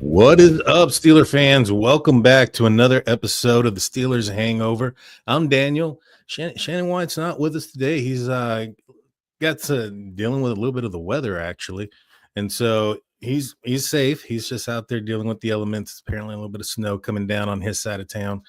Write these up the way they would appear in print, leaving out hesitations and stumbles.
What is up, Steeler fans? Welcome back to another episode of the Steelers Hangover. I'm Daniel. Shannon White's not with us today. He's got to dealing with a little bit of the weather, actually, and so he's safe. He's just out there dealing with the elements. Apparently, a little bit of snow coming down on his side of town.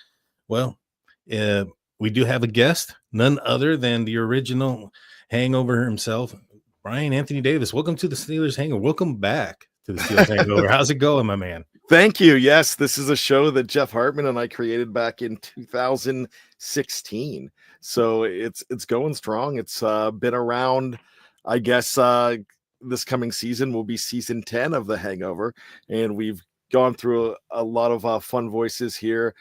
Well, we do have a guest, none other than the original Hangover himself, Brian Anthony Davis. Welcome to the Steelers Hangover. Welcome back to the Steelers Hangover. How's it going, my man? Thank you. Yes, this is a show that Jeff Hartman and I created back in 2016. So it's going strong. It's been around, I guess this coming season will be season 10 of The Hangover. And we've gone through a lot of fun voices here.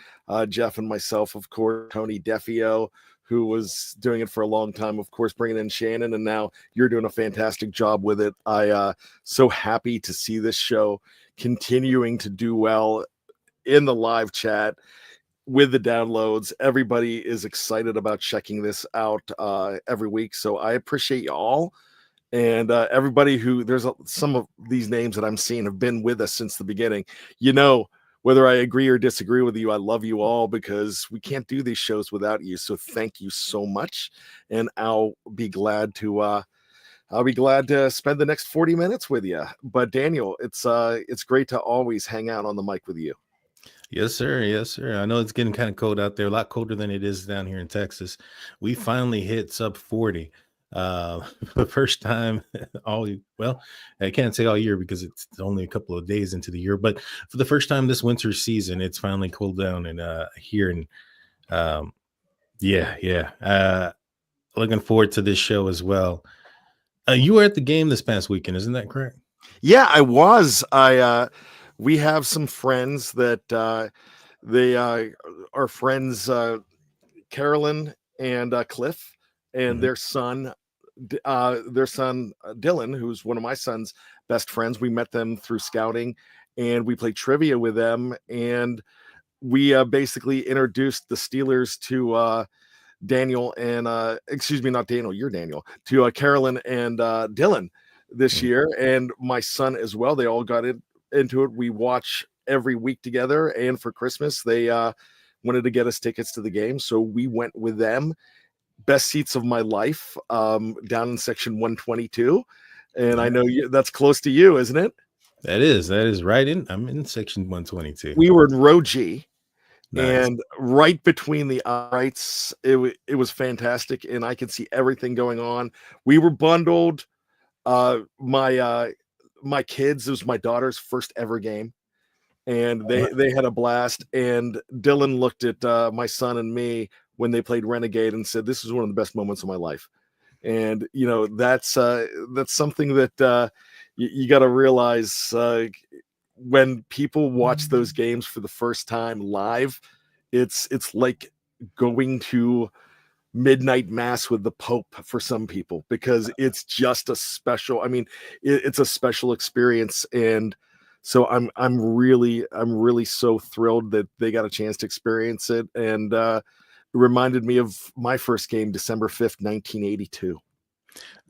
Jeff and myself, of course, Tony Defio, who was doing it for a long time, of course, bringing in Shannon, and now you're doing a fantastic job with it. So happy to see this show continuing to do well in the live chat with the downloads. Everybody is excited about checking this out every week, so I appreciate you all. And everybody who some of these names that I'm seeing have been with us since the beginning. Whether I agree or disagree with you, I love you all because we can't do these shows without you. So thank you so much. And I'll be glad to spend the next 40 minutes with you. But Daniel, it's great to always hang out on the mic with you. Yes, sir. Yes, sir. I know it's getting kind of cold out there, a lot colder than it is down here in Texas. We finally hit sub 40. For the first time I can't say all year because it's only a couple of days into the year, but for the first time this winter season, it's finally cooled down and here. And looking forward to this show as well. You were at the game this past weekend, isn't that correct? Yeah, I was. We have some friends that they are friends, Carolyn and Cliff, and their son Dylan, who's one of my son's best friends. We met them through scouting, and we played trivia with them, and we basically introduced the Steelers to Daniel and not Daniel, you're Daniel, to Carolyn and Dylan this year, and my son as well. They all got into it. We watch every week together, and for Christmas they wanted to get us tickets to the game, so we went with them. Best seats of my life, down in section 122, and I know that's close to you, isn't it? That is right in. I'm in section 122. We were in row G. Nice. And right between the uprights, it was fantastic, and I could see everything going on. We were bundled. My kids, it was my daughter's first ever game, and they had a blast. And Dylan looked at my son and me when they played Renegade and said, "This is one of the best moments of my life." And that's something that you got to realize when people watch those games for the first time live. It's like going to midnight mass with the Pope for some people, because it's just a special. I mean, it's a special experience, and so I'm really so thrilled that they got a chance to experience it. And it reminded me of my first game, December 5th, 1982.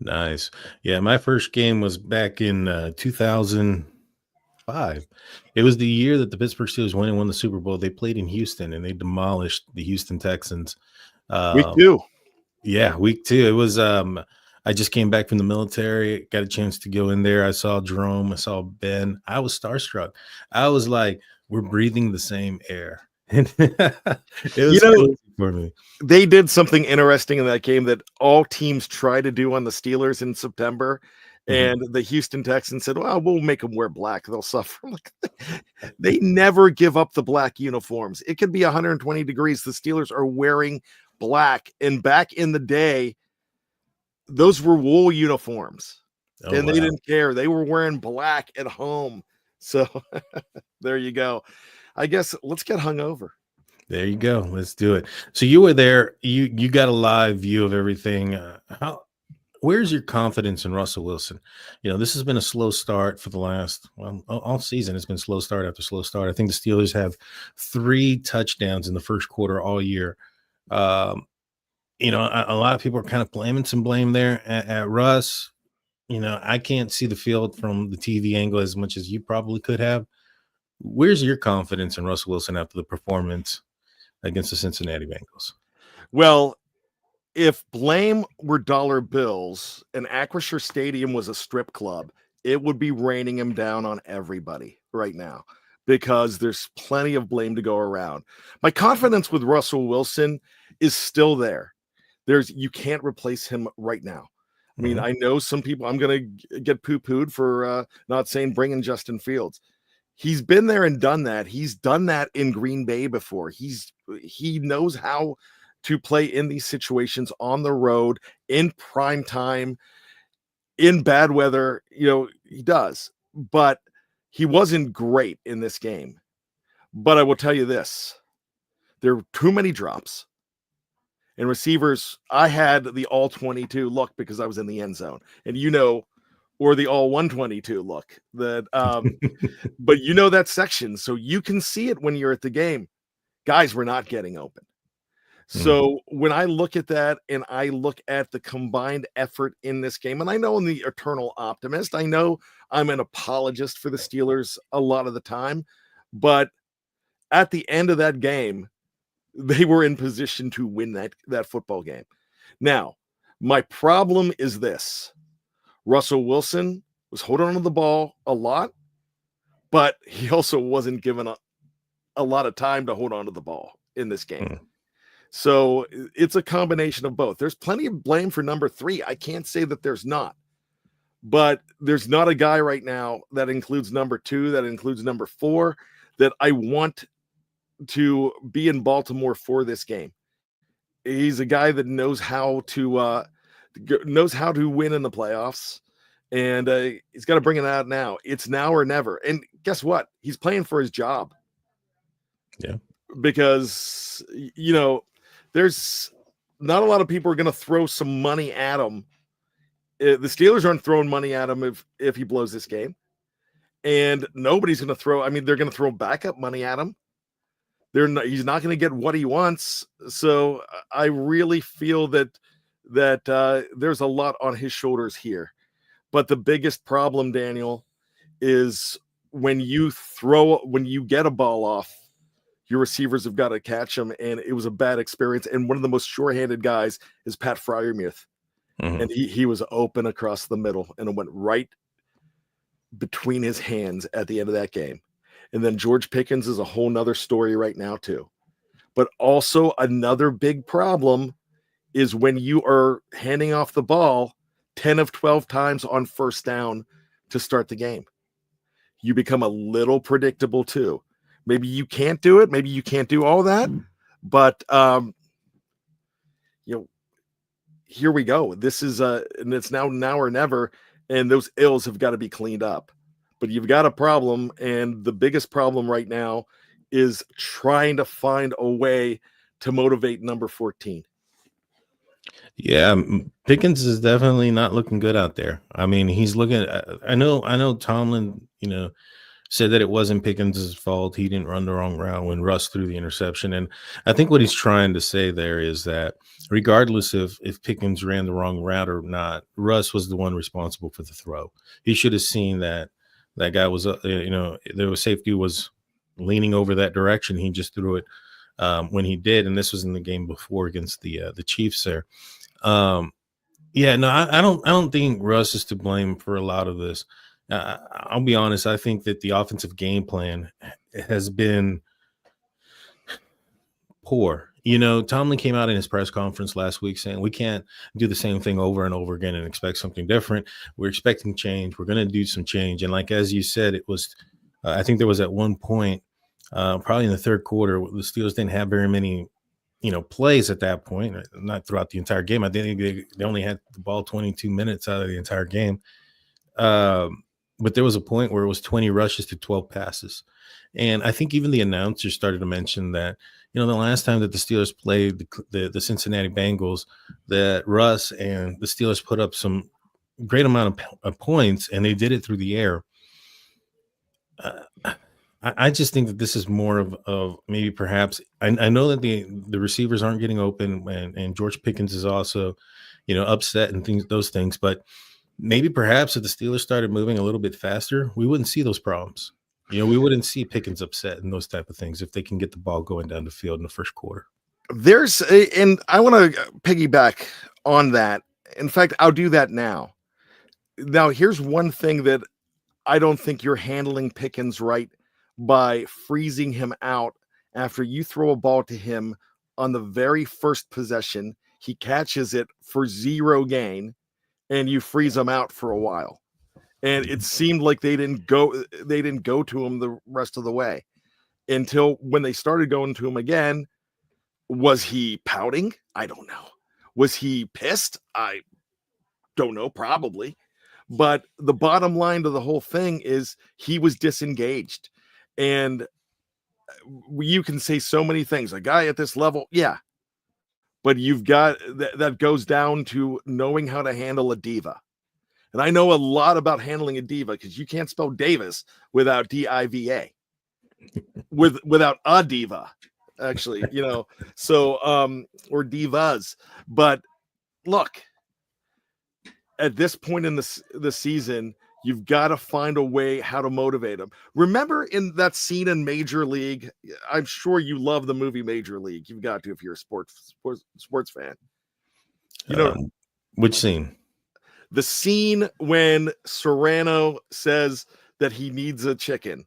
Nice. Yeah, my first game was back in 2005. It was the year that the Pittsburgh Steelers won the Super Bowl. They played in Houston and they demolished the Houston Texans. Week 2. Yeah, week 2. It was I just came back from the military, got a chance to go in there. I saw Jerome, I saw Ben. I was starstruck. I was like, we're breathing the same air. It was crazy for me. They did something interesting in that game that all teams try to do on the Steelers in September. And the Houston Texans said, well, we'll make them wear black. They'll suffer. They never give up the black uniforms. It could be 120 degrees. The Steelers are wearing black. And back in the day, those were wool uniforms. They didn't care. They were wearing black at home. So there you go. I guess let's get hungover. There you go. Let's do it. So you were there. You got a live view of everything. Where's your confidence in Russell Wilson? This has been a slow start for the last, all season. It's been slow start after slow start. I think the Steelers have 3 touchdowns in the first quarter all year. A lot of people are kind of blaming some blame there at Russ. I can't see the field from the TV angle as much as you probably could have. Where's your confidence in Russell Wilson after the performance against the Cincinnati Bengals? Well, if blame were dollar bills and Acrisure Stadium was a strip club, it would be raining him down on everybody right now because there's plenty of blame to go around. My confidence with Russell Wilson is still there. You can't replace him right now. I mean, I know some people, I'm going to get poo-pooed for not saying bring in Justin Fields. He's been there and done that. He's done that in Green Bay before. He knows how to play in these situations on the road, in prime time, in bad weather. He does. But he wasn't great in this game. But I will tell you this. There were too many drops. And receivers, I had the all 22 look because I was in the end zone. And or the all 122 look. But that section. So you can see it when you're at the game. Guys were not getting open. So when I look at that and I look at the combined effort in this game, and I know I'm the eternal optimist, I know I'm an apologist for the Steelers a lot of the time, but at the end of that game, they were in position to win that football game. Now, my problem is this. Russell Wilson was holding on to the ball a lot, but he also wasn't given a lot of time to hold on to the ball in this game. So it's a combination of both. There's plenty of blame for number 3. I can't say that there's not. But there's not a guy right now that includes number 2, that includes number 4, that I want to be in Baltimore for this game. He's a guy that knows how to win in the playoffs, and he's got to bring it out now. It's now or never. And guess what? He's playing for his job. Yeah. Because, there's not a lot of people are going to throw some money at him. The Steelers aren't throwing money at him if he blows this game. And nobody's going to throw. I mean, they're going to throw backup money at him. He's not going to get what he wants. So I really feel that there's a lot on his shoulders here. But the biggest problem, Daniel, is when you get a ball off, your receivers have got to catch him, and it was a bad experience. And one of the most sure-handed guys is Pat Freiermuth. And he was open across the middle, and it went right between his hands at the end of that game. And then George Pickens is a whole nother story right now too. But also another big problem is when you are handing off the ball 10 of 12 times on first down to start the game. You become a little predictable too. Maybe you can't do it. Maybe you can't do all that. But, here we go. This is and it's now or never. And those ills have got to be cleaned up. But you've got a problem. And the biggest problem right now is trying to find a way to motivate number 14. Yeah, Pickens is definitely not looking good out there. I mean, he's looking. I know. Tomlin, said that it wasn't Pickens' fault. He didn't run the wrong route when Russ threw the interception. And I think what he's trying to say there is that regardless of if Pickens ran the wrong route or not, Russ was the one responsible for the throw. He should have seen that guy was, safety was leaning over that direction. He just threw it when he did. And this was in the game before against the Chiefs there. I don't think Russ is to blame for a lot of this. I'll be honest. I think that the offensive game plan has been poor. Tomlin came out in his press conference last week saying we can't do the same thing over and over again and expect something different. We're expecting change. We're going to do some change. And like, as you said, it was, I think there was at one point, probably in the third quarter, the Steelers didn't have very many, plays at that point, not throughout the entire game. I think they only had the ball 22 minutes out of the entire game. But there was a point where it was 20 rushes to 12 passes. And I think even the announcers started to mention that, the last time that the Steelers played the Cincinnati Bengals, that Russ and the Steelers put up some great amount of points, and they did it through the air. I just think that this is more of maybe perhaps I know that the receivers aren't getting open, and George Pickens is also, upset and those things, but maybe perhaps if the Steelers started moving a little bit faster, we wouldn't see those problems. We wouldn't see Pickens upset and those type of things if they can get the ball going down the field in the first quarter. And I want to piggyback on that. In fact, I'll do that now. Now, here's one thing that I don't think you're handling Pickens right by freezing him out after you throw a ball to him on the very first possession. He catches it for 0 gain, and you freeze him out for a while. And it seemed like they didn't go to him the rest of the way until when they started going to him again. Was he pouting? I don't know. Was he pissed? I don't know, probably. But the bottom line to the whole thing is he was disengaged. And you can say so many things. A guy at this level, yeah. But you've got that goes down to knowing how to handle a diva. And I know a lot about handling a diva because you can't spell Davis without D-I-V-A. Without a diva, actually, so or divas. But look, at this point in the season, you've got to find a way how to motivate them. Remember in that scene in Major League? I'm sure you love the movie Major League. You've got to if you're a sports fan. Which scene? The scene when Serrano says that he needs a chicken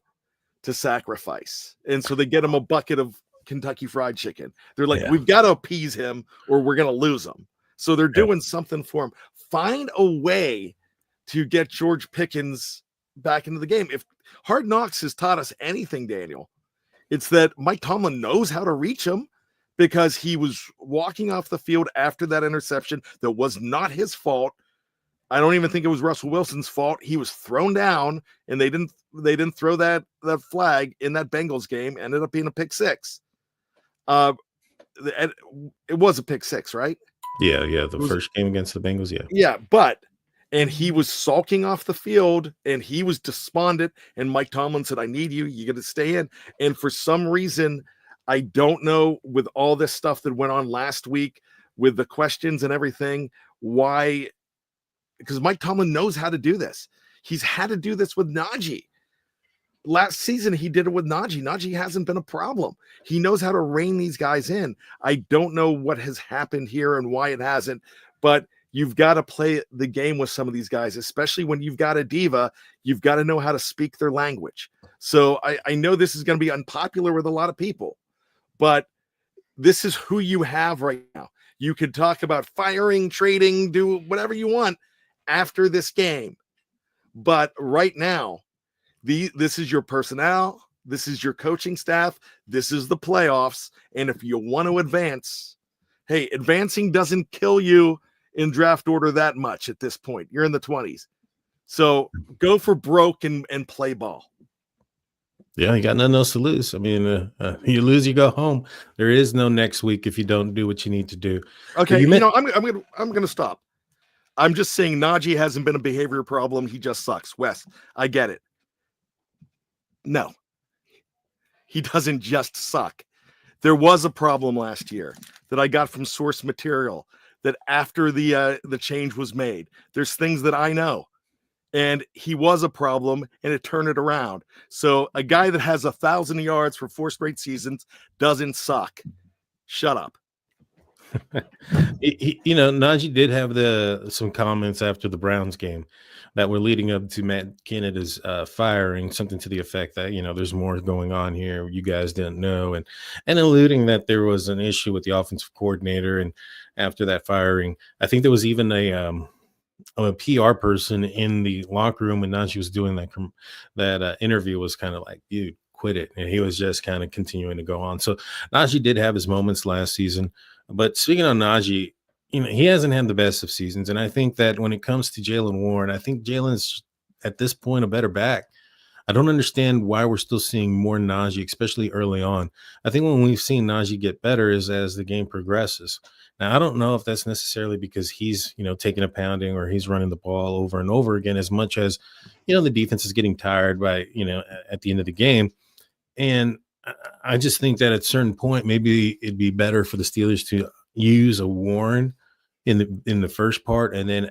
to sacrifice. And so they get him a bucket of Kentucky Fried Chicken. They're like, we've got to appease him or we're going to lose him. So they're doing something for him. Find a way to get George Pickens back into the game. If Hard Knocks has taught us anything, Daniel, it's that Mike Tomlin knows how to reach him because he was walking off the field after that interception that was not his fault. I don't even think it was Russell Wilson's fault. He was thrown down, and they didn't throw that flag in that Bengals game. Ended up being a pick six. It was a pick six, right? Yeah. The first game against the Bengals, yeah. Yeah, and he was sulking off the field, and he was despondent. And Mike Tomlin said, "I need you. You got to stay in." And for some reason, I don't know, with all this stuff that went on last week with the questions and everything, why. Because Mike Tomlin knows how to do this. He's had to do this with Najee. Last season, he did it with Najee. Najee hasn't been a problem. He knows how to rein these guys in. I don't know what has happened here and why it hasn't, but you've got to play the game with some of these guys, especially when you've got a diva. You've got to know how to speak their language. So I know this is going to be unpopular with a lot of people, but this is who you have right now. You could talk about firing, trading, do whatever you want after this game. But right now, this is your personnel, this is your coaching staff, this is the playoffs. And if you want to advance, hey, advancing doesn't kill you in draft order that much at this point. You're in the 20s. So go for broke and play ball. Yeah, you got nothing else to lose. I mean, you lose, you go home. There is no next week if you don't do what you need to do. Okay, I'm gonna stop. I'm just saying Najee hasn't been a behavior problem. He just sucks. Wes, I get it. No, he doesn't just suck. There was a problem last year that I got from source material that after the change was made, there's things that I know. And he was a problem, and it turned it around. So a guy that has 1,000 yards for 4 straight seasons doesn't suck. Shut up. Najee did have some comments after the Browns game that were leading up to Matt Canada's firing, something to the effect that, there's more going on here you guys didn't know, and alluding that there was an issue with the offensive coordinator. And after that firing, I think there was even a PR person in the locker room when Najee was doing that interview was kind of like, dude, quit it. And he was just kind of continuing to go on. So Najee did have his moments last season. But speaking of Najee, he hasn't had the best of seasons. And I think that when it comes to Jaylen Warren, I think Jalen's at this point a better back. I don't understand why we're still seeing more Najee, especially early on. I think when we've seen Najee get better is as the game progresses. Now, I don't know if that's necessarily because he's, taking a pounding or he's running the ball over and over again, as much as, the defense is getting tired by, at the end of the game. And I just think that at a certain point, maybe it'd be better for the Steelers to use a Warren in the first part. And then,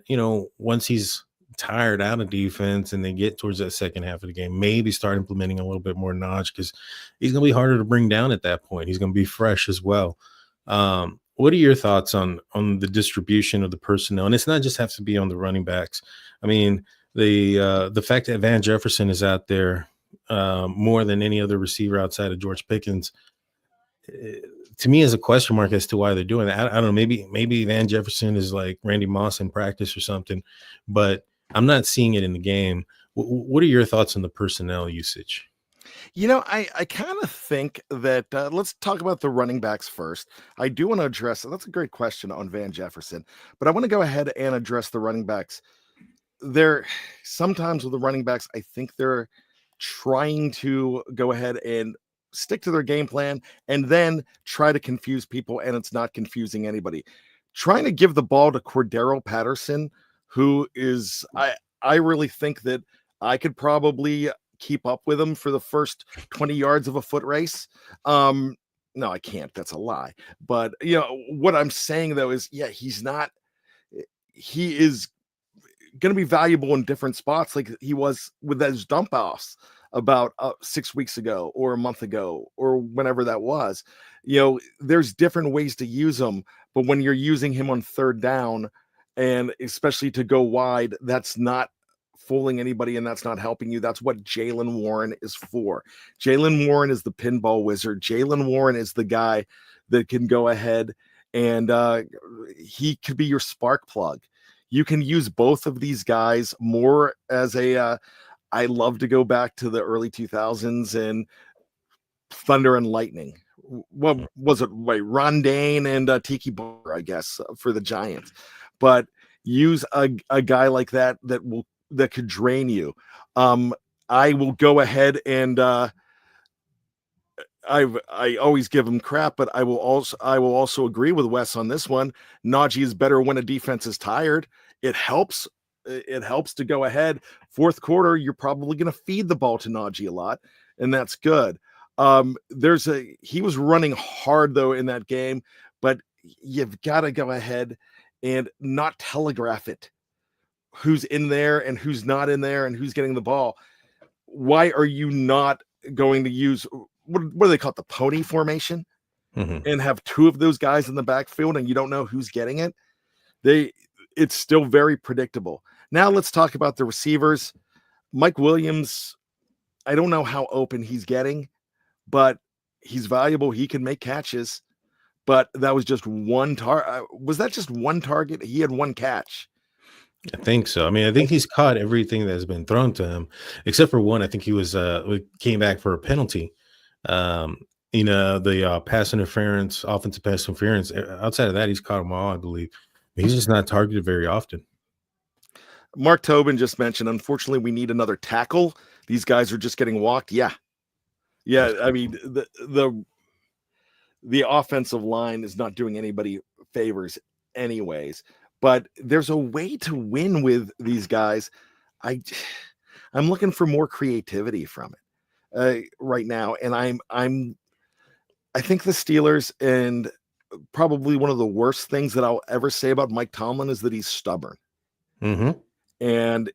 once he's tired out of defense and they get towards that second half of the game, maybe start implementing a little bit more Notch, because he's going to be harder to bring down at that point. He's going to be fresh as well. What are your thoughts on the distribution of the personnel? And it's not just has to be on the running backs. I mean, the fact that Van Jefferson is out there more than any other receiver outside of George Pickens, to me, is a question mark as to why they're doing that. I don't know. Maybe Van Jefferson is like Randy Moss in practice or something, but I'm not seeing it in the game. What are your thoughts on the personnel usage? I kind of think that let's talk about the running backs first. I do want to address that's a great question on Van Jefferson, but I want to go ahead and address the running backs. They're sometimes with the running backs, I think they're trying to go ahead and stick to their game plan and then try to confuse people, and it's not confusing anybody. Trying to give the ball to Cordero Patterson, who is I really think that I could probably keep up with him for the first 20 yards of a foot race. No, I can't. That's a lie. But what I'm saying though is, yeah, he is going to be valuable in different spots, like he was with those dump offs about 6 weeks ago or a month ago or whenever that was. There's different ways to use him, but when you're using him on third down, and especially to go wide, that's not fooling anybody, and that's not helping you. That's what Jaylen Warren is for. Jaylen Warren is the pinball wizard. Jaylen Warren is the guy that can go ahead and he could be your spark plug. You can use both of these guys more as I love to go back to the early 2000s and Thunder and Lightning. What was it? Wait, Ron Dane and Tiki Bar, I guess, for the Giants. But use a guy like that could drain you. I will go ahead and I always give him crap, but I will also agree with Wes on this one. Najee is better when a defense is tired. It helps. It helps to go ahead. Fourth quarter, you're probably going to feed the ball to Najee a lot, and that's good. He was running hard though in that game, but you've got to go ahead and not telegraph it. Who's in there and who's not in there and who's getting the ball. Why are you not going to use what do they call it, the pony formation, and have two of those guys in the backfield and you don't know who's getting it? It's still very predictable. Now let's talk about the receivers. Mike Williams, I don't know how open he's getting, but he's valuable. He can make catches, but that was just one target. Was that just one target? He had one catch. I think so. I mean, I think he's caught everything that's been thrown to him, except for one. I think he came back for a penalty. The pass interference, offensive pass interference. Outside of that, he's caught them all, I believe. He's just not targeted very often. Mark Tobin just mentioned, unfortunately, we need another tackle. These guys are just getting walked. Yeah. I mean, the offensive line is not doing anybody favors anyways, but there's a way to win with these guys. I'm looking for more creativity from it right now. And I think the Steelers, and probably one of the worst things that I'll ever say about Mike Tomlin is that he's stubborn. Mm-hmm. And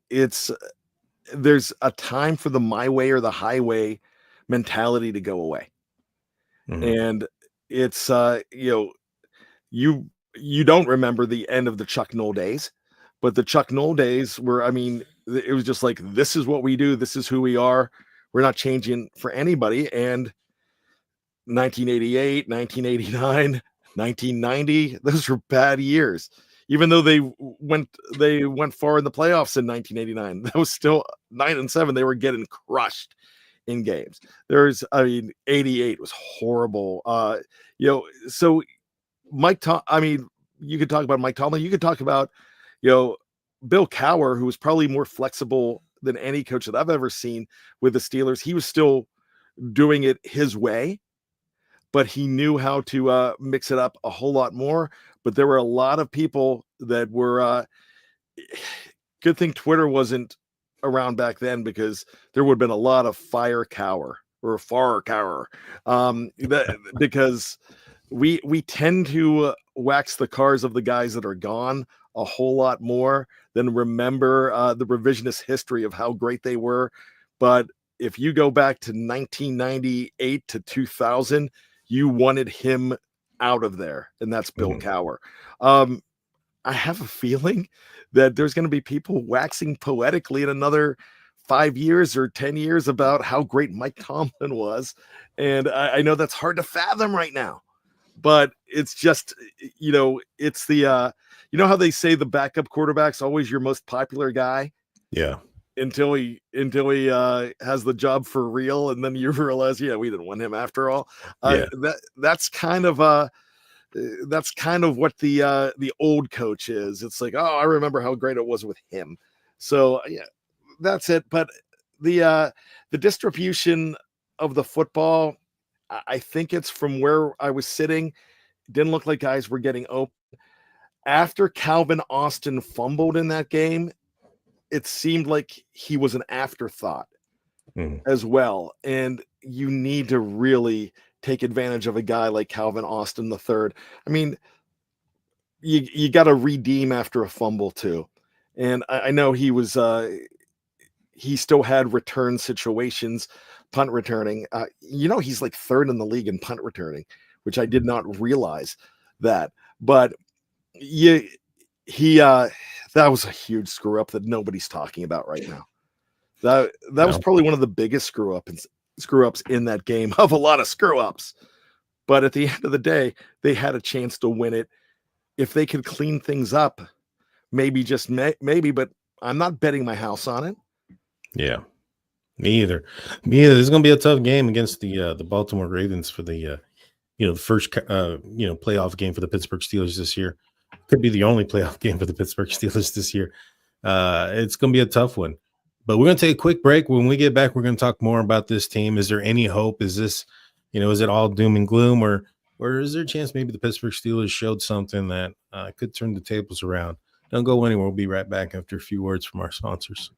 there's a time for the my way or the highway mentality to go away. Mm-hmm. And it's you don't remember the end of the Chuck Noll days, but the Chuck Noll days were, I mean, it was just like, this is what we do. This is who we are. We're not changing for anybody. And 1988, 1989, 1990, those were bad years. Even though they went far in the playoffs in 1989, that was still 9-7. They were getting crushed in games. 88 was horrible. So you could talk about Mike Tomlin. You could talk about, Bill Cowher, who was probably more flexible than any coach that I've ever seen with the Steelers. He was still doing it his way, but he knew how to mix it up a whole lot more. But there were a lot of people that were good thing Twitter wasn't around back then, because there would have been a lot of fire Cowher because we tend to wax the cars of the guys that are gone a whole lot more than remember the revisionist history of how great they were. But if you go back to 1998 to 2000, you wanted him out of there, and that's Bill Cowher. I have a feeling that there's going to be people waxing poetically in another 5 years or 10 years about how great Mike Tomlin was. And I know that's hard to fathom right now, but it's just, it's the, how they say the backup quarterback's always your most popular guy. Yeah. Until he has the job for real. And then you realize, we didn't want him after all. That's kind of what the old coach is. It's like, oh, I remember how great it was with him. So that's it. But the distribution of the football, I think it's from where I was sitting. It didn't look like guys were getting open. After Calvin Austin fumbled in that game, it seemed like he was an afterthought as well. And you need to really take advantage of a guy like Calvin Austin III. I mean, you got to redeem after a fumble too. And I know he was, he still had return situations, punt returning. He's like third in the league in punt returning, which I did not realize that. But that was a huge screw up that nobody's talking about right now. That was probably one of the biggest screw ups in that game of a lot of screw ups. But at the end of the day, they had a chance to win it. If they could clean things up, maybe, just maybe, but I'm not betting my house on it. Yeah, me either. This is going to be a tough game against the Baltimore Ravens for the first playoff game for the Pittsburgh Steelers this year. Could be the only playoff game for the Pittsburgh Steelers this year. It's going to be a tough one. But we're going to take a quick break. When we get back, we're going to talk more about this team. Is there any hope? Is this, is it all doom and gloom? Or is there a chance maybe the Pittsburgh Steelers showed something that could turn the tables around? Don't go anywhere. We'll be right back after a few words from our sponsors.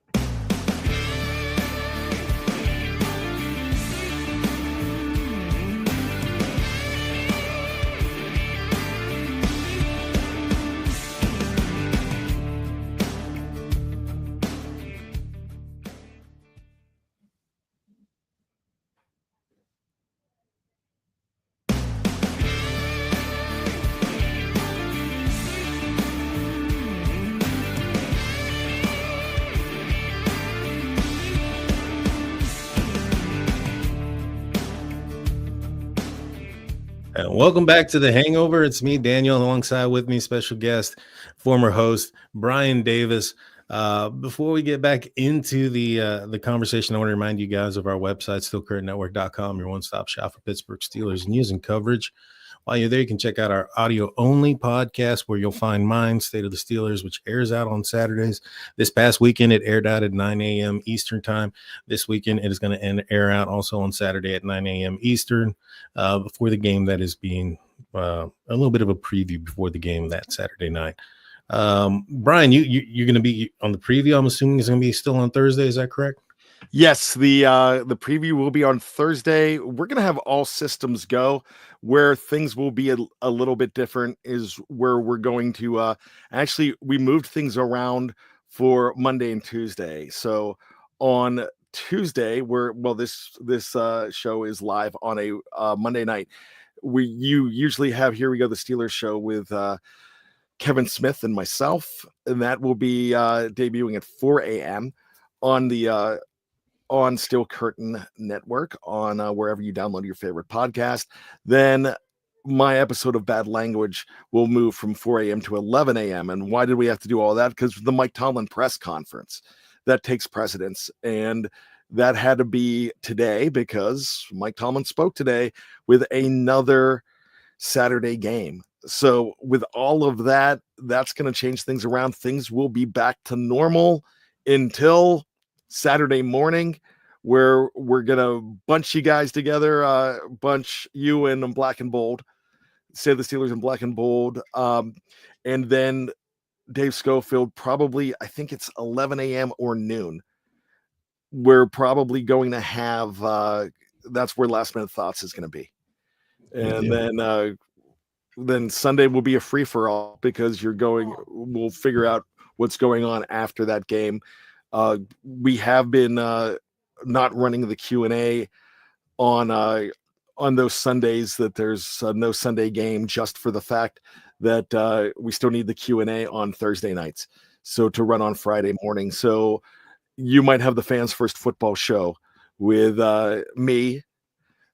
Welcome back to the Hangover. It's me, Daniel, alongside with me, special guest, former host Brian Davis. Before we get back into the conversation, I want to remind you guys of our website, SteelCurtainNetwork.com, your one-stop shop for Pittsburgh Steelers news and coverage. While you're there, you can check out our audio-only podcast where you'll find mine, State of the Steelers, which airs out on Saturdays. This past weekend, it aired out at 9 a.m. Eastern time. This weekend, it is going to air out also on Saturday at 9 a.m. Eastern before the game that is being a little bit of a preview before the game that Saturday night. Brian, you're going to be on the preview. I'm assuming it's going to be still on Thursday. Is that correct? Yes, the preview will be on Thursday. We're going to have all systems go. Where things will be a little bit different is where we're going to we moved things around for Monday and Tuesday. So on Tuesday, this show is live on a Monday night. You usually have Here We Go, the Steelers show with Kevin Smith and myself, and that will be debuting at 4 a.m. on the on Steel Curtain Network, on wherever you download your favorite podcast. Then my episode of Bad Language will move from 4 a.m. to 11 a.m. And why did we have to do all that? Because the Mike Tomlin press conference, that takes precedence. And that had to be today because Mike Tomlin spoke today with another Saturday game. So with all of that, that's going to change things around. Things will be back to normal until Saturday morning, where we're going to bunch you guys together, bunch you in black and bold, say the Steelers in black and bold. And then Dave Schofield, probably, I think it's 11 a.m. or noon. We're probably going to have, that's where Last Minute Thoughts is going to be. And then Sunday will be a free for all because we'll figure out what's going on after that game. We have been not running the Q&A on those Sundays that there's no Sunday game, just for the fact that we still need the Q&A on Thursday nights. So to run on Friday morning. So you might have the Fans First Football Show with me,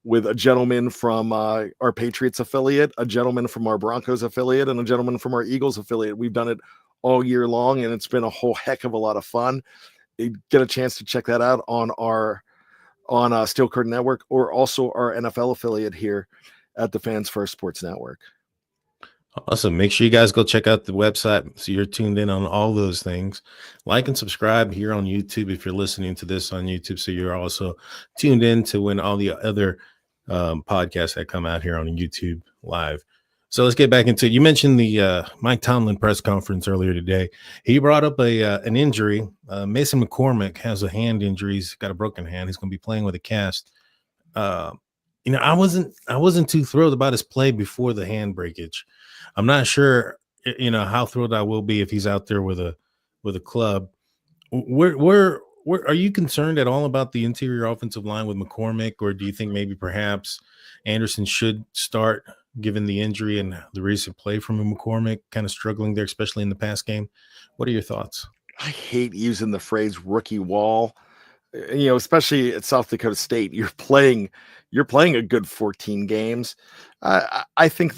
with a gentleman from our Patriots affiliate, a gentleman from our Broncos affiliate, and a gentleman from our Eagles affiliate. We've done it all year long, and it's been a whole heck of a lot of fun. You get a chance to check that out on Steel Curtain Network, or also our NFL affiliate here at the Fans First Sports Network. Awesome. Make sure you guys go check out the website so you're tuned in on all those things. Like and subscribe here on YouTube if you're listening to this on YouTube, so you're also tuned in to when all the other podcasts that come out here on YouTube live. So let's get back into it. You mentioned the Mike Tomlin press conference earlier today. He brought up an injury. Mason McCormick has a hand injury. He's got a broken hand. He's going to be playing with a cast. I wasn't too thrilled about his play before the hand breakage. I'm not sure, how thrilled I will be if he's out there with a club. Where are you concerned at all about the interior offensive line with McCormick, or do you think maybe perhaps Anderson should start given the injury and the recent play from McCormick kind of struggling there, especially in the pass game? What are your thoughts? I hate using the phrase rookie wall, especially at South Dakota State. You're playing a good 14 games. I think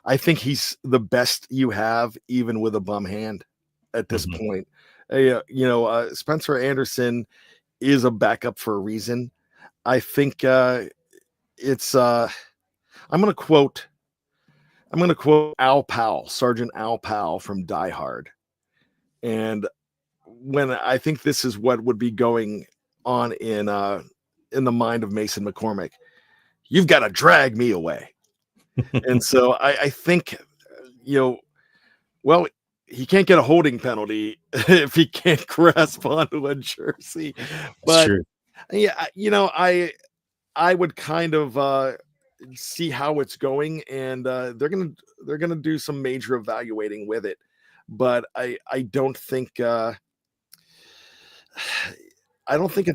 I think he's the best you have, even with a bum hand at this point. Spencer Anderson is a backup for a reason. I think it's I'm going to quote Al Powell, Sergeant Al Powell from Die Hard. And when I think this is what would be going on in the mind of Mason McCormick, you've got to drag me away. And so I think, he can't get a holding penalty if he can't grasp onto a jersey. But I would kind of see how it's going, and they're gonna do some major evaluating with it. But I don't think it's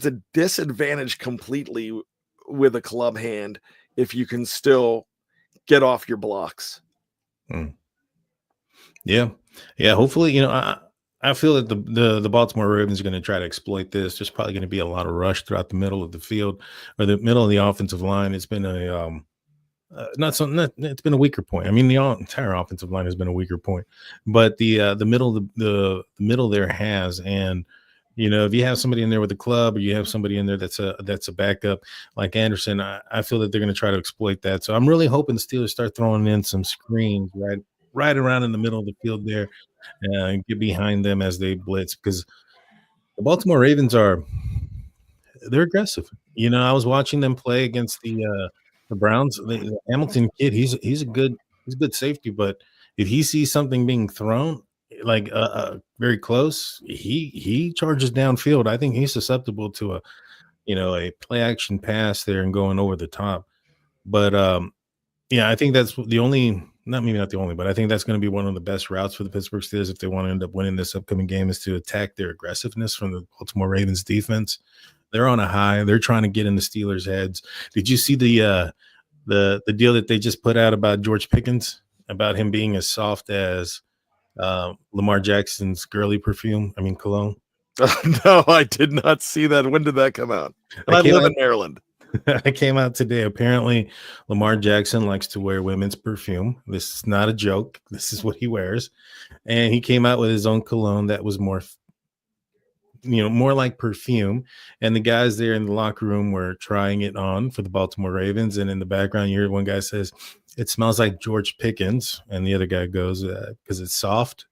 a disadvantage completely with a club hand if you can still get off your blocks. Yeah. Hopefully, I feel that the Baltimore Ravens are going to try to exploit this. There's probably going to be a lot of rush throughout the middle of the field, or the middle of the offensive line. It's been it's been a weaker point. I mean, the entire offensive line has been a weaker point, but the middle there has. And if you have somebody in there with a club, or you have somebody in there that's a backup like Anderson, I feel that they're going to try to exploit that. So I'm really hoping the Steelers start throwing in some screens right around in the middle of the field there, and get behind them as they blitz, because the Baltimore Ravens they're aggressive. I was watching them play against the Browns. The Hamilton kid, he's a good safety, but if he sees something being thrown like very close, he charges downfield. I think he's susceptible to a play action pass there and going over the top. But I think that's the only, not the only, but I think that's going to be one of the best routes for the Pittsburgh Steelers if they want to end up winning this upcoming game, is to attack their aggressiveness from the Baltimore Ravens defense. They're on a high. They're trying to get in the Steelers' heads. Did you see the deal that they just put out about George Pickens, about him being as soft as Lamar Jackson's girly perfume? I mean, cologne. No, I did not see that. When did that come out? I live in Maryland. I came out today. Apparently, Lamar Jackson likes to wear women's perfume. This is not a joke. This is what he wears. And he came out with his own cologne that was more like perfume. And the guys there in the locker room were trying it on for the Baltimore Ravens. And in the background, you hear one guy says, "It smells like George Pickens." And the other guy goes, "Because it's soft."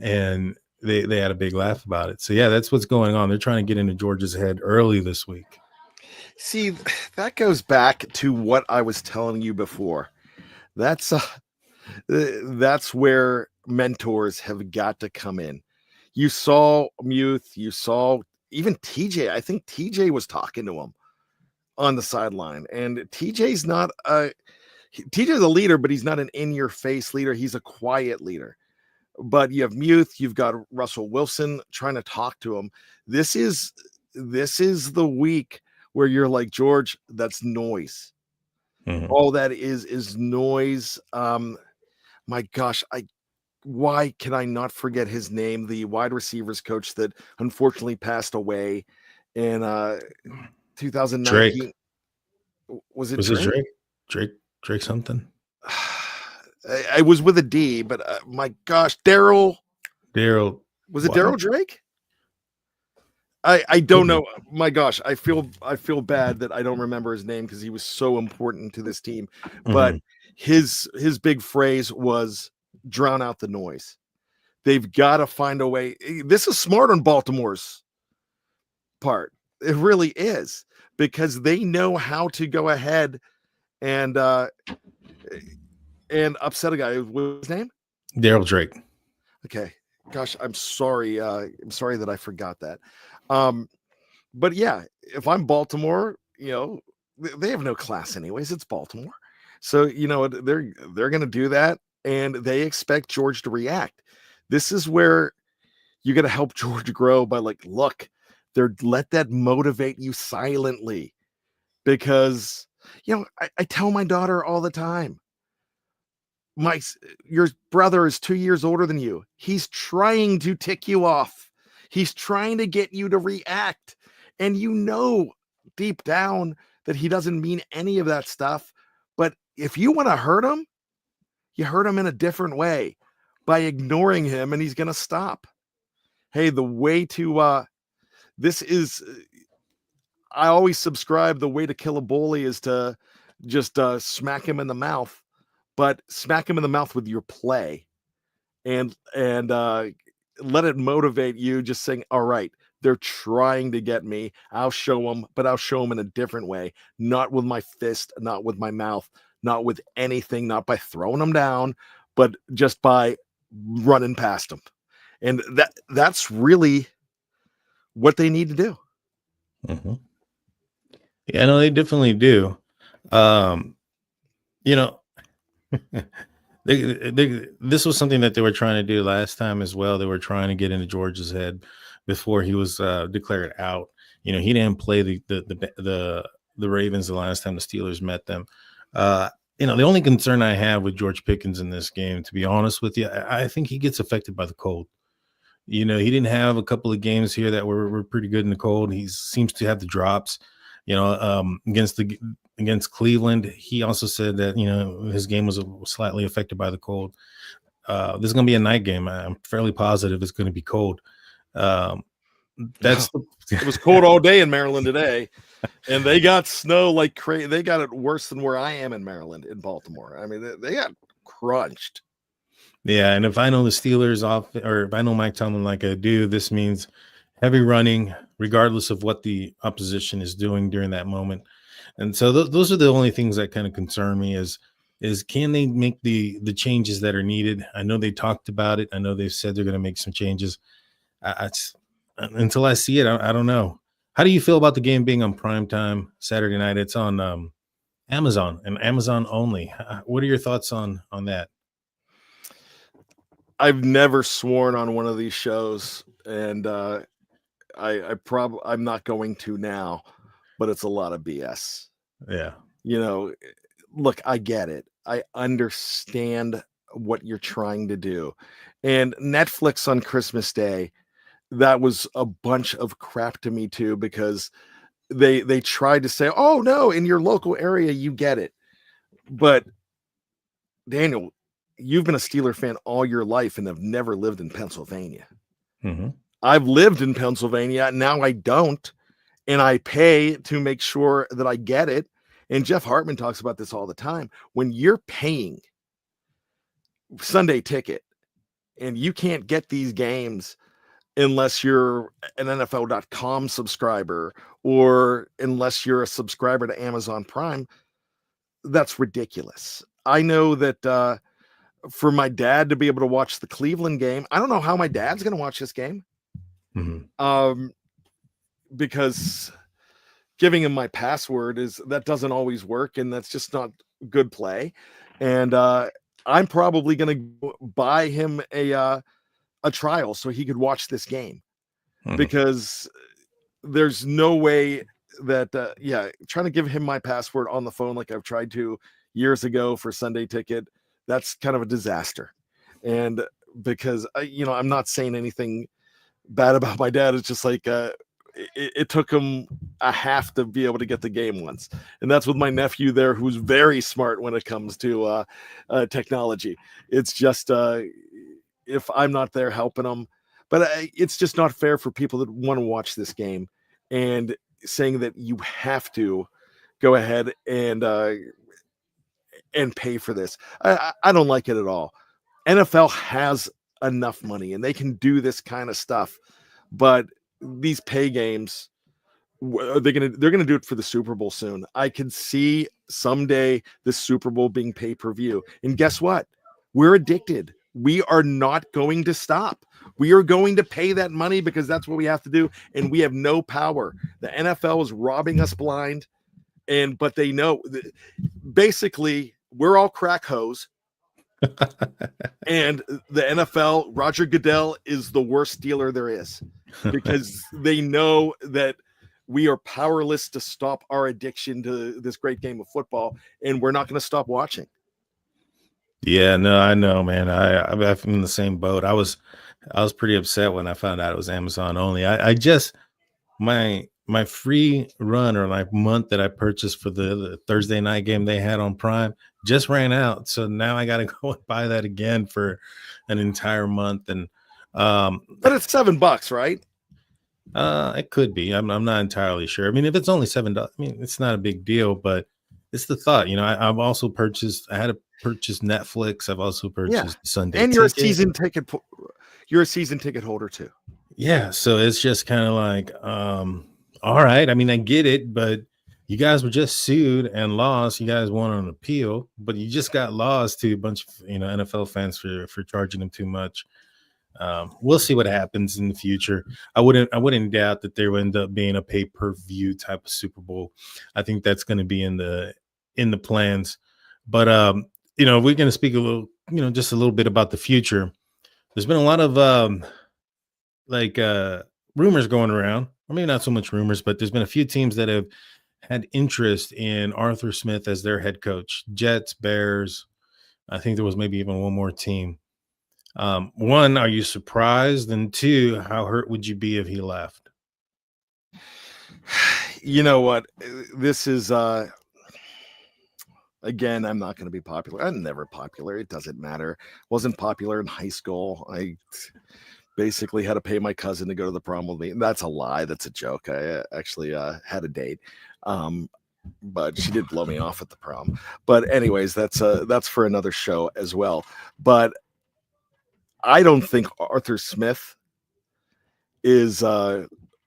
And they had a big laugh about it. So, yeah, that's what's going on. They're trying to get into George's head early this week. See, that goes back to what I was telling you before. That's where mentors have got to come in. You saw Muth, you saw even TJ. I think TJ was talking to him on the sideline, and TJ's a leader, but he's not an in-your-face leader. He's a quiet leader. But you have Muth, you've got Russell Wilson trying to talk to him. This is the week where you're like, George, that's noise. Mhm. All that is noise. My gosh, why can I not forget his name? The wide receivers coach that unfortunately passed away in 2019. Drake. Was it Was it Drake? Drake something? I was with a D, but my gosh, Daryl. Daryl. Was it What? Daryl Drake? I don't know. My gosh, I feel bad that I don't remember his name because he was so important to this team. But Mhm. his big phrase was drown out the noise. They've got to find a way. This is smart on Baltimore's part. It really is, because they know how to go ahead and upset a guy. What's his name? Daryl Drake. Okay. Gosh, I'm sorry. I'm sorry that I forgot that. But yeah, if I'm Baltimore, they have no class anyways. It's Baltimore. So, they're going to do that, and they expect George to react. This is where you got to help George grow by look, let that motivate you silently, because, I tell my daughter all the time, your brother is 2 years older than you. He's trying to tick you off. He's trying to get you to react. And deep down that he doesn't mean any of that stuff. But if you want to hurt him, you hurt him in a different way by ignoring him, and he's going to stop. Hey, the way to this is I always subscribe, the way to kill a bully is to just smack him in the mouth, but smack him in the mouth with your play, and let it motivate you, just saying, all right, they're trying to get me. I'll show them, but I'll show them in a different way, not with my fist, not with my mouth, not with anything, not by throwing them down, but just by running past them. And that's really what they need to do. Mm-hmm. Yeah, no, they definitely do. You know, this was something that they were trying to do last time as well. They were trying to get into George's head before he was declared out. He didn't play the Ravens the last time the Steelers met them. The only concern I have with George Pickens in this game, to be honest with you, I think he gets affected by the cold. He didn't have a couple of games here that were pretty good in the cold. He seems to have the drops. Against Cleveland, he also said that his game was slightly affected by the cold. This is going to be a night game. I'm fairly positive it's going to be cold. It was cold all day in Maryland today, and they got snow like crazy. They got it worse than where I am in Maryland, in Baltimore. I mean, they got crunched. Yeah, and if I know the Steelers off, or if I know Mike Tomlin like I do, this means heavy running, regardless of what the opposition is doing during that moment. And so those are the only things that kind of concern me is can they make the changes that are needed? I know they talked about it. I know they've said they're going to make some changes. Until I see it, I don't know. How do you feel about the game being on primetime Saturday night? It's on Amazon and Amazon only. What are your thoughts on that? I've never sworn on one of these shows, and I'm not going to now, but it's a lot of BS. Yeah. Look, I get it. I understand what you're trying to do. And Netflix on Christmas Day, that was a bunch of crap to me too, because they tried to say, oh no, in your local area, you get it. But Daniel, you've been a Steeler fan all your life and have never lived in Pennsylvania. Mm-hmm. I've lived in Pennsylvania. Now I don't. And I pay to make sure that I get it. And Jeff Hartman talks about this all the time. When you're paying Sunday ticket and you can't get these games unless you're an NFL.com subscriber or unless you're a subscriber to Amazon Prime, that's ridiculous. I know that for my dad to be able to watch the Cleveland game, I don't know how my dad's going to watch this game. Mm-hmm. Because giving him my password that doesn't always work, and that's just not good play. And I'm probably going to buy him a a trial so he could watch this game, Mhm. because there's no way that trying to give him my password on the phone like I've tried to years ago for Sunday Ticket, that's kind of a disaster. And because I'm not saying anything bad about my dad, it's just like it took him a half to be able to get the game once, and that's with my nephew there, who's very smart when it comes to technology. It's just if I'm not there helping him, but it's just not fair for people that want to watch this game and saying that you have to go ahead and pay for this. I don't like it at all. NFL has enough money and they can do this kind of stuff, but these pay games, they're gonna do it for the Super Bowl soon. I can see someday the Super Bowl being pay-per-view, and guess what? We're addicted. We are not going to stop. We are going to pay that money because that's what we have to do, and we have no power. The NFL is robbing us blind, but they know basically we're all crack hoes. And the NFL, Roger Goodell is the worst dealer there is, because they know that we are powerless to stop our addiction to this great game of football, and we're not going to stop watching. Yeah, no, I know, man. I'm in the same boat. I was pretty upset when I found out it was Amazon only. I just my free run, or my month that I purchased for the Thursday night game they had on Prime, just ran out. So now I got to go and buy that again for an entire month. And but it's $7, right? It could be. I'm not entirely sure. I mean, if it's only $7, I mean, it's not a big deal, but it's the thought. I've also purchased. I had to purchase Netflix. I've also purchased Sunday, and you're a season ticket. You're a season ticket holder too. Yeah, so it's just kind of like, all right. I mean, I get it, but you guys were just sued and lost. You guys won on appeal, but you just got lost to a bunch of NFL fans for charging them too much. We'll see what happens in the future. I wouldn't doubt that there will end up being a pay-per-view type of Super Bowl. I think that's going to be in the plans. But we're going to speak a little, just a little bit about the future. There's been a lot of rumors going around. I mean, not so much rumors, but there's been a few teams that have had interest in Arthur Smith as their head coach. Jets, Bears. I think there was maybe even one more team. One, are you surprised? And two, how hurt would you be if he left? You know what? This is again, I'm not going to be popular. I'm never popular. It doesn't matter. Wasn't popular in high school. I basically had to pay my cousin to go to the prom with me. That's a lie. That's a joke. I actually had a date. But she did blow me off at the prom. But anyways, that's for another show as well. But I don't think Arthur Smith is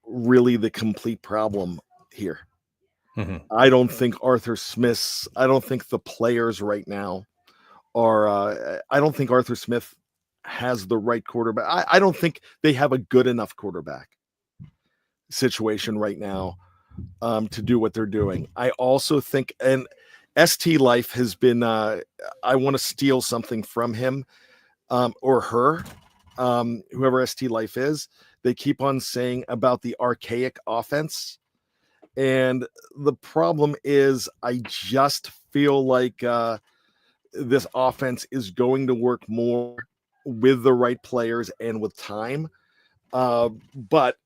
really the complete problem here. Mm-hmm. I don't think the players right now are, I don't think Arthur Smith has the right quarterback. I don't think they have a good enough quarterback situation right now to do what they're doing. I also think, and ST Life has been, I want to steal something from him or her, whoever ST Life is. They keep on saying about the archaic offense. And the problem is, I just feel like this offense is going to work more with the right players and with time. But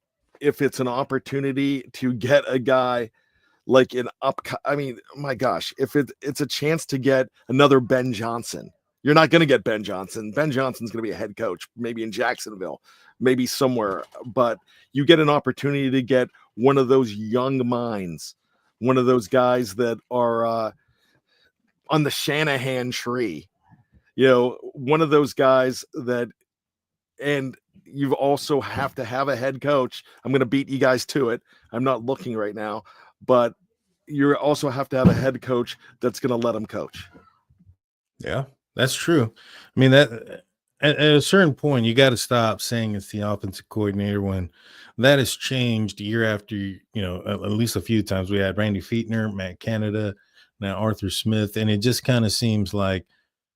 if it's an opportunity to get a guy like my gosh, if it's a chance to get another Ben Johnson, you're not going to get Ben Johnson. Ben Johnson's going to be a head coach, maybe in Jacksonville, maybe somewhere. But you get an opportunity to get one of those young minds, one of those guys that are on the Shanahan tree, one of those guys that, and you also have to have a head coach. I'm going to beat you guys to it. I'm not looking right now, but you also have to have a head coach that's going to let them coach. Yeah, that's true. I mean, that at a certain point, you got to stop saying it's the offensive coordinator when that has changed year after, at least a few times. We had Randy Fichtner, Matt Canada, now Arthur Smith, and it just kind of seems like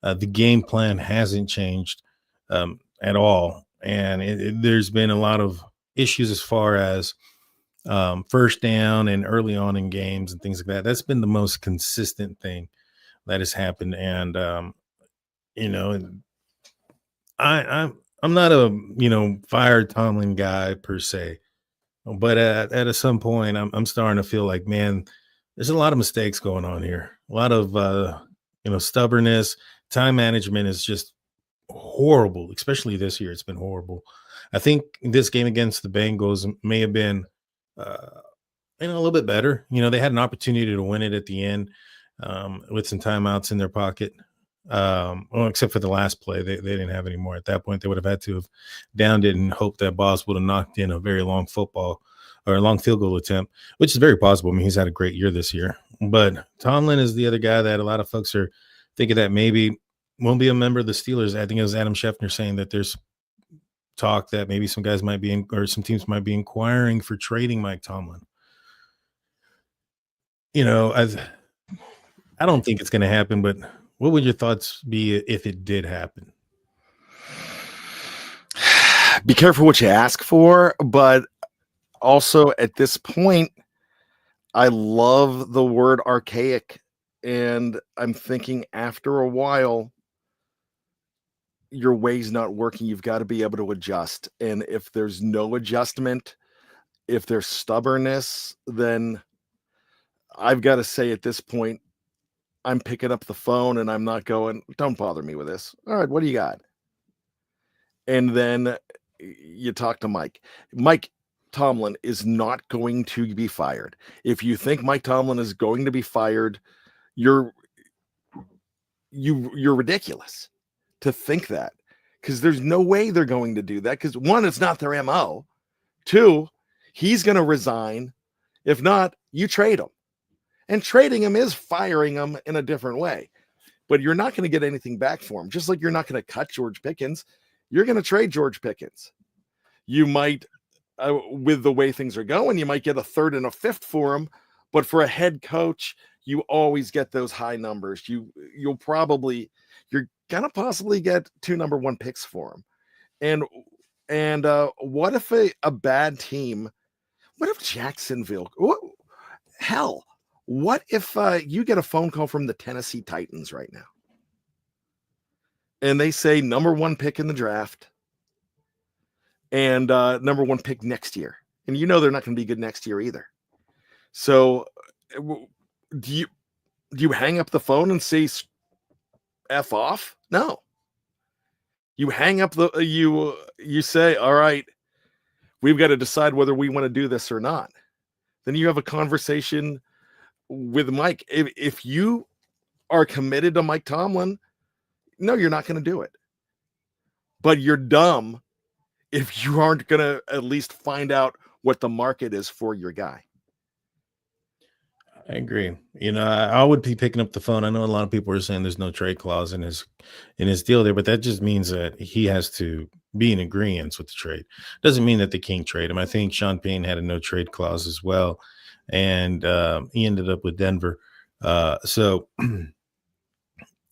the game plan hasn't changed at all. and there's been a lot of issues as far as first down and early on in games and things like that. That's been the most consistent thing that has happened, and and I'm not a fire Tomlin guy per se, but at some point I'm starting to feel like, man, there's a lot of mistakes going on here, a lot of stubbornness, time management is just horrible, especially this year. It's been horrible. I think this game against the Bengals may have been, uh, a little bit better. They had an opportunity to win it at the end with some timeouts in their pocket. Well, except for the last play, they didn't have any more. At that point, they would have had to have downed it and hoped that Boss would have knocked in a very long football or a long field goal attempt, which is very possible. I mean, he's had a great year this year. But Tomlin is the other guy that a lot of folks are thinking that maybe won't be a member of the Steelers. I think it was Adam Schefter saying that there's talk that maybe some guys might be in, or some teams might be inquiring for trading Mike Tomlin. I don't think it's going to happen, but what would your thoughts be if it did happen? Be careful what you ask for, but also at this point, I love the word archaic, and I'm thinking after a while, your way's not working. You've got to be able to adjust. And if there's no adjustment, if there's stubbornness, then I've got to say at this point, I'm picking up the phone and I'm not going, don't bother me with this. All right, what do you got? And then you talk to Mike. Mike Tomlin is not going to be fired. If you think Mike Tomlin is going to be fired, you're ridiculous to think that, because there's no way they're going to do that, because one, it's not their MO. Two, he's going to resign. If not, you trade him. And trading him is firing him in a different way. But you're not going to get anything back for him. Just like you're not going to cut George Pickens, you're going to trade George Pickens. You might, with the way things are going, you might get a third and a fifth for him. But for a head coach, you always get those high numbers. You're gonna possibly get 2 number 1 picks for him. And what if a bad team? What if Jacksonville? Hell, what if you get a phone call from the Tennessee Titans right now, and they say number 1 pick in the draft and number 1 pick next year, and they're not going to be good next year either. So, do you hang up the phone and say F off? No. You hang up you say, all right, we've got to decide whether we want to do this or not. Then you have a conversation with Mike. If you are committed to Mike Tomlin, no, you're not going to do it. But you're dumb if you aren't going to at least find out what the market is for your guy. I agree. I would be picking up the phone. I know a lot of people are saying there's no trade clause in his deal there, but that just means that he has to be in agreement with the trade. Doesn't mean that they can't trade him. I think Sean Payne had a no trade clause as well, and he ended up with Denver. So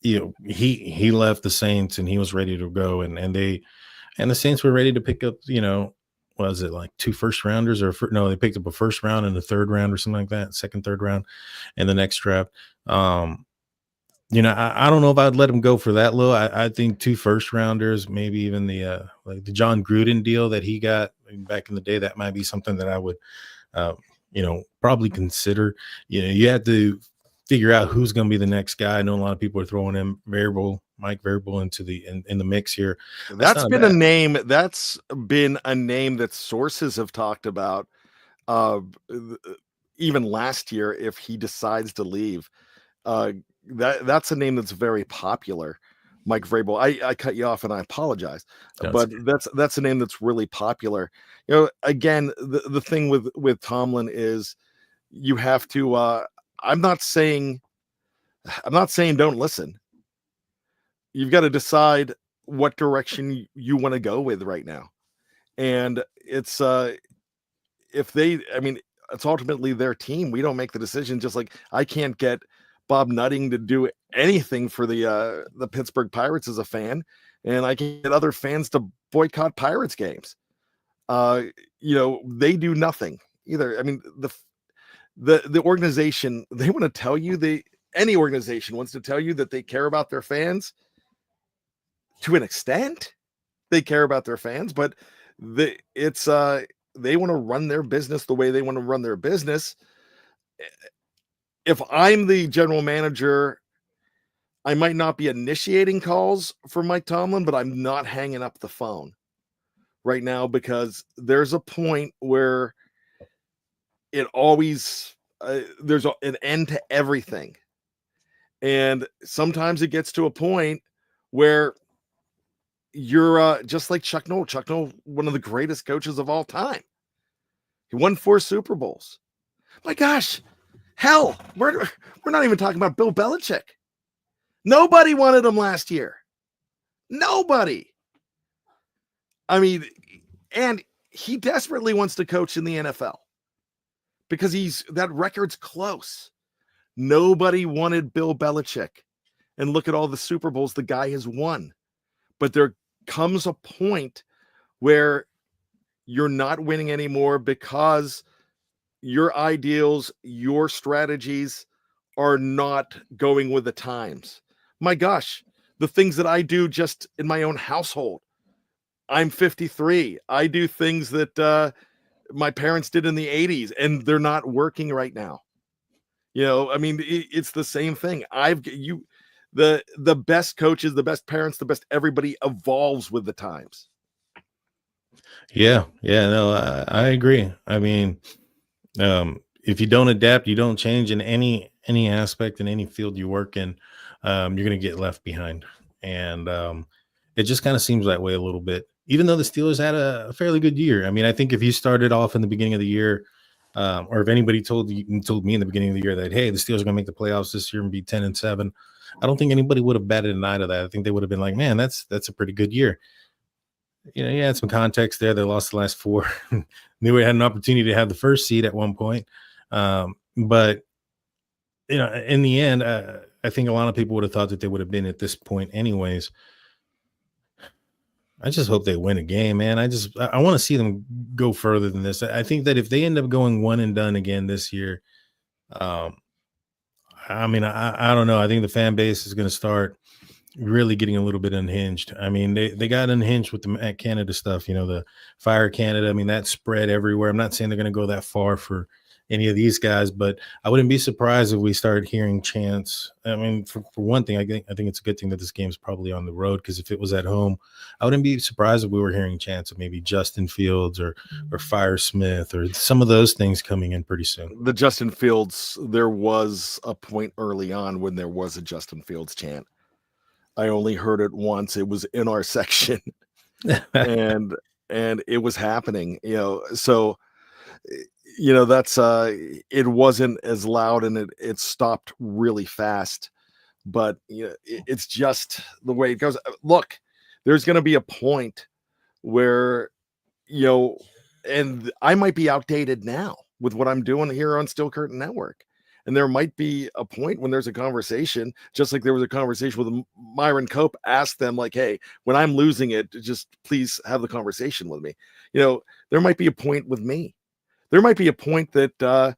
he left the Saints and he was ready to go, and the Saints were ready to pick up, was it like 2 first rounders no, they picked up a first round and a third round or something like that, third round in the next draft. I don't know if I'd let him go for that low. I think 2 first rounders, maybe even the like the John Gruden deal that he got back in the day, that might be something that I would probably consider. You have to figure out who's going to be the next guy. I know a lot of people are throwing in Mike Variable into in the mix here. That's been a name. That's been a name that sources have talked about even last year. If he decides to leave, that's a name that's very popular. Mike Vrabel. I cut you off and I apologize, but that's a name that's really popular. Again, the thing with Tomlin is you have to. I'm not saying don't listen. You've got to decide what direction you want to go with right now. And it's it's ultimately their team. We don't make the decision. Just like I can't get Bob Nutting to do anything for the Pittsburgh Pirates as a fan. and I can get other fans to boycott Pirates games. They do nothing either. I mean, the organization, they want to tell you, any organization wants to tell you that they care about their fans. To an extent, they care about their fans, but they want to run their business the way they want to run their business. If I'm the general manager, I might not be initiating calls for Mike Tomlin, but I'm not hanging up the phone right now, because there's a point where it always there's an end to everything. And sometimes it gets to a point where you're just like Chuck Noll. Chuck Noll, one of the greatest coaches of all time. He won 4 Super Bowls. My gosh, hell, we're not even talking about Bill Belichick. Nobody wanted him last year. Nobody. I mean, and he desperately wants to coach in the NFL because that record's close. Nobody wanted Bill Belichick. And look at all the Super Bowls the guy has won. But there comes a point where you're not winning anymore because your ideals, your strategies are not going with the times. My gosh, the things that I do just in my own household. I'm 53. I do things that my parents did in the 80s, and they're not working right now. I mean, it's the same thing. The best coaches, the best parents, the best everybody evolves with the times. Yeah, no, I agree. I mean, if you don't adapt, you don't change in any aspect in any field you work in, you're going to get left behind. And it just kind of seems that way a little bit, even though the Steelers had a fairly good year. I mean, I think if you started off in the beginning of the year, or if anybody told me in the beginning of the year that, hey, the Steelers are going to make the playoffs this year and be 10-7, I don't think anybody would have batted an eye to that. I think they would have been like, man, that's a pretty good year. You had some context there. They lost the last 4. They had an opportunity to have the first seed at one point. But, in the end, I think a lot of people would have thought that they would have been at this point anyways. I just hope they win a game, man. I want to see them go further than this. I think that if they end up going one and done again this year, I mean, I don't know. I think the fan base is going to start really getting a little bit unhinged. I mean, they got unhinged with the Canada stuff, the Fire Canada. I mean, that spread everywhere. I'm not saying they're going to go that far for any of these guys, but I wouldn't be surprised if we start hearing chants. I mean, for one thing, I think it's a good thing that this game's probably on the road, because if it was at home, I wouldn't be surprised if we were hearing chants of maybe Justin Fields or Fire Smith or some of those things coming in pretty soon. The Justin Fields, there was a point early on when there was a Justin Fields chant. I only heard it once. It was in our section, and it was happening. So that's it wasn't as loud, and it stopped really fast. But it's just the way it goes. Look, there's going to be a point where and I might be outdated now with what I'm doing here on Steel Curtain Network. And there might be a point when there's a conversation, just like there was a conversation with Myron Cope, asked them like, hey, when I'm losing it, just please have the conversation with me. There might be a point with me. There might be a point that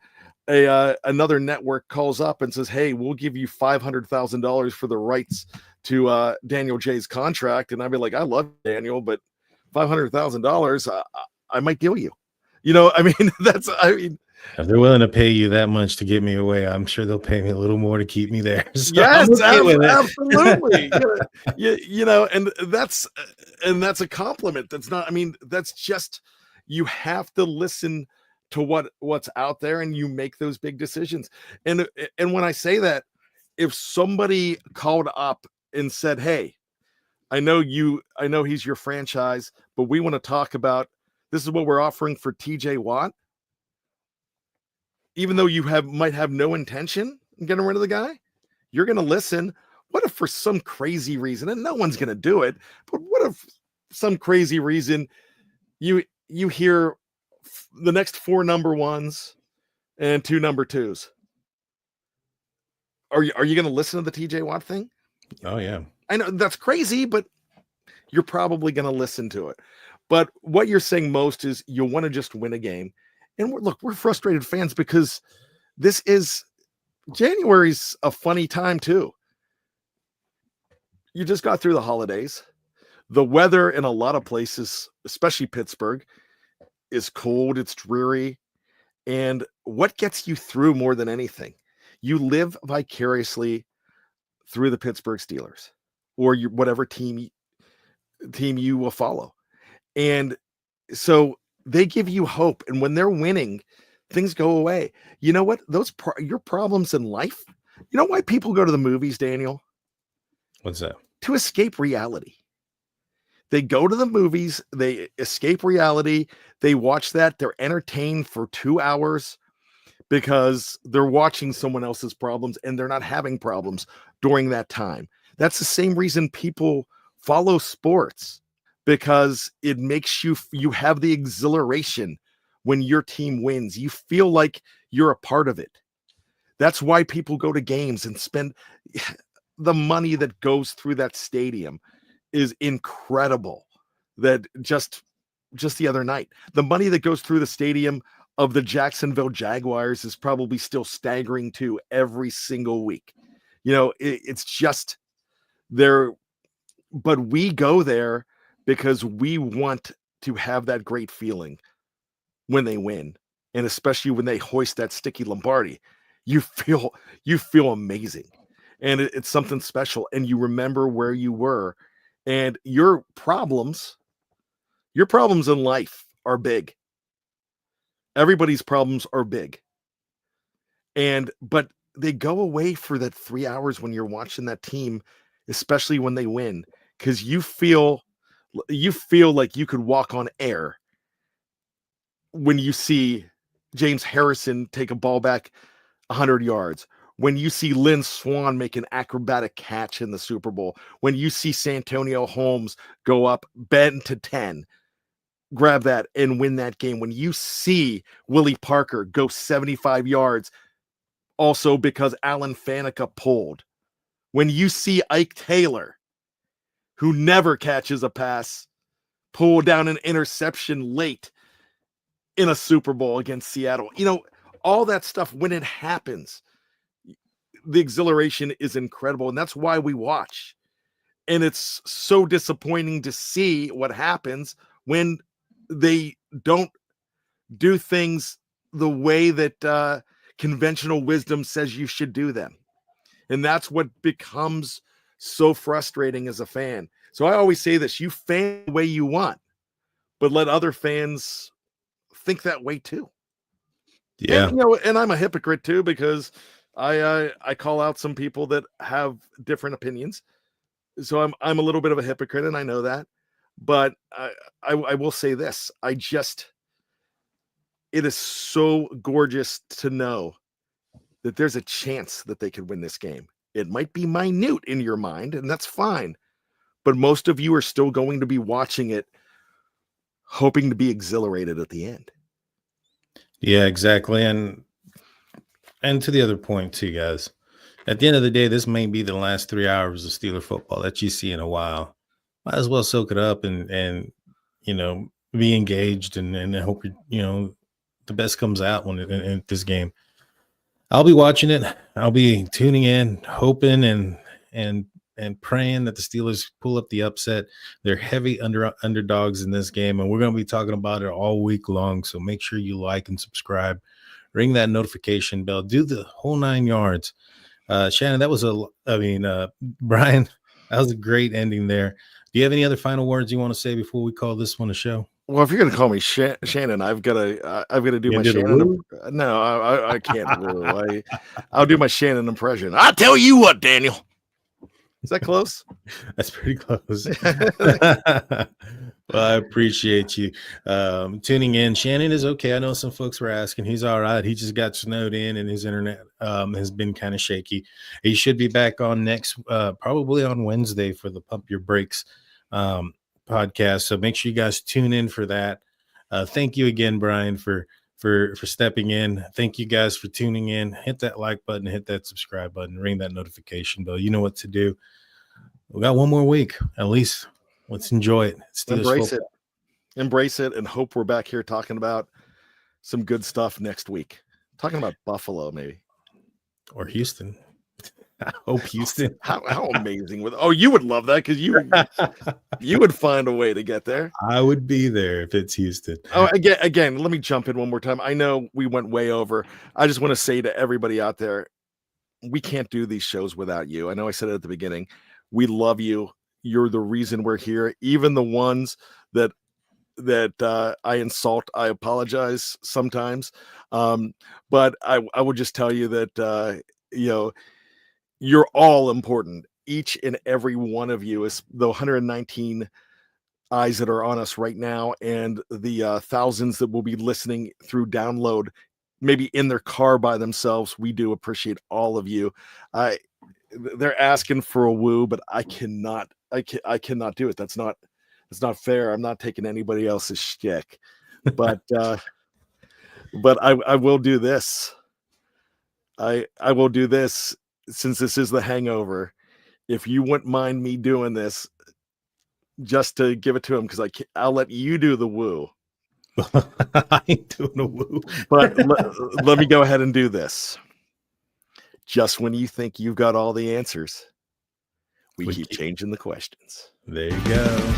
another network calls up and says, hey, we'll give you $500,000 for the rights to Daniel J's contract. And I'd be like, I love Daniel, but $500,000, I might kill you. If they're willing to pay you that much to get me away, I'm sure they'll pay me a little more to keep me there. So yes, absolutely. And that's a compliment. That's not, that's just, you have to listen to what's out there, and you make those big decisions. And when I say that, if somebody called up and said, hey, I know he's your franchise, but we want to talk about, this is what we're offering for TJ Watt. Even though you might have no intention in getting rid of the guy, you're going to listen. What if for some crazy reason, and no one's going to do it, but what if some crazy reason you hear the next 4 number 1s and 2 number 2s? Are you going to listen to the TJ Watt thing? Oh yeah. I know that's crazy, but you're probably going to listen to it. But what you're saying most is you want to just win a game. And we're frustrated fans because this is January's a funny time too. You just got through the holidays. The weather in a lot of places, especially Pittsburgh, is cold, it's dreary. And what gets you through more than anything? You live vicariously through the Pittsburgh Steelers or whatever team you will follow. And so they give you hope. And when they're winning, things go away. You know what? Your problems in life. You know why people go to the movies, Daniel? What's that? To escape reality. They go to the movies, they escape reality, they watch that, they're entertained for 2 hours because they're watching someone else's problems and they're not having problems during that time. That's the same reason people follow sports, because it makes you have the exhilaration when your team wins. You feel like you're a part of it. That's why people go to games and spend the money that goes through that stadium is incredible. That just the other night, the money that goes through the stadium of the Jacksonville Jaguars is probably still staggering too every single week. You know, it's just there, but we go there because we want to have that great feeling when they win, and especially when they hoist that sticky Lombardi. You feel amazing, and it's something special, and you remember where you were. And your problems in life are big. Everybody's problems are big. But they go away for that 3 hours when you're watching that team, especially when they win, because you feel like you could walk on air when you see James Harrison take a ball back 100 yards. When you see Lynn Swann make an acrobatic catch in the Super Bowl, when you see Santonio Holmes go up, bend to 10, grab that and win that game. When you see Willie Parker go 75 yards, also because Alan Faneca pulled. When you see Ike Taylor, who never catches a pass, pull down an interception late in a Super Bowl against Seattle. You know, all that stuff, when it happens, the exhilaration is incredible, and that's why we watch. And it's so disappointing to see what happens when they don't do things the way that conventional wisdom says you should do them. And that's what becomes so frustrating as a fan. So I always say this: you fan the way you want, but let other fans think that way too. Yeah. And, you know, and I'm a hypocrite too, because I call out some people that have different opinions. So I'm a little bit of a hypocrite, and I know that. But I will say this: it is so gorgeous to know that there's a chance that they could win this game. It might be minute in your mind, and that's fine. But most of you are still going to be watching it, hoping to be exhilarated at the end. Yeah, exactly. And to the other point too, guys, at the end of the day, this may be the last 3 hours of Steeler football that you see in a while. Might as well soak it up and you know, be engaged and hope the best comes out when in this game. I'll be watching it. I'll be tuning in, hoping and praying that the Steelers pull up the upset. They're heavy underdogs in this game, and we're going to be talking about it all week long. So make sure you like and subscribe, ring that notification bell, do the whole 9 yards. Shannon, that was Brian, that was a great ending there. Do you have any other final words you want to say before we call this one a show? Well, if you're going to call me Shannon, I've got to do my Shannon. No, I can't woo. I'll do my Shannon impression. I tell you what, Daniel. Is that close? That's pretty close. Well, I appreciate you tuning in. Shannon is okay. I know some folks were asking. He's all right. He just got snowed in, and his internet has been kind of shaky. He should be back on probably on Wednesday for the Pump Your Brakes podcast. So make sure you guys tune in for that. Thank you again, Brian, for stepping in. Thank you guys for tuning in. Hit that like button, hit that subscribe button, ring that notification bell. You know what to do. We got one more week, at least Let's enjoy it. Embrace it, and hope we're back here talking about some good stuff next week. Talking about Buffalo, maybe. Or Houston. I hope Houston. How amazing you would love that, because you would find a way to get there. I would be there if it's Houston. Oh, again, let me jump in one more time. I know we went way over. I just want to say to everybody out there, we can't do these shows without you. I know I said it at the beginning. We love you. You're the reason we're here. Even the ones that I insult, I apologize sometimes. But I would just tell you that you're all important. Each and every one of you is the 119 eyes that are on us right now, and the thousands that will be listening through download, maybe in their car by themselves. We do appreciate all of you. They're asking for a woo, but I cannot do it. That's not fair. I'm not taking anybody else's shtick, but I will do this. I will do this, since this is the Hangover. If you wouldn't mind me doing this, just to give it to him, because I'll let you do the woo. I ain't doing a woo. But let me go ahead and do this. Just when you think you've got all the answers, we keep changing the questions. There you go.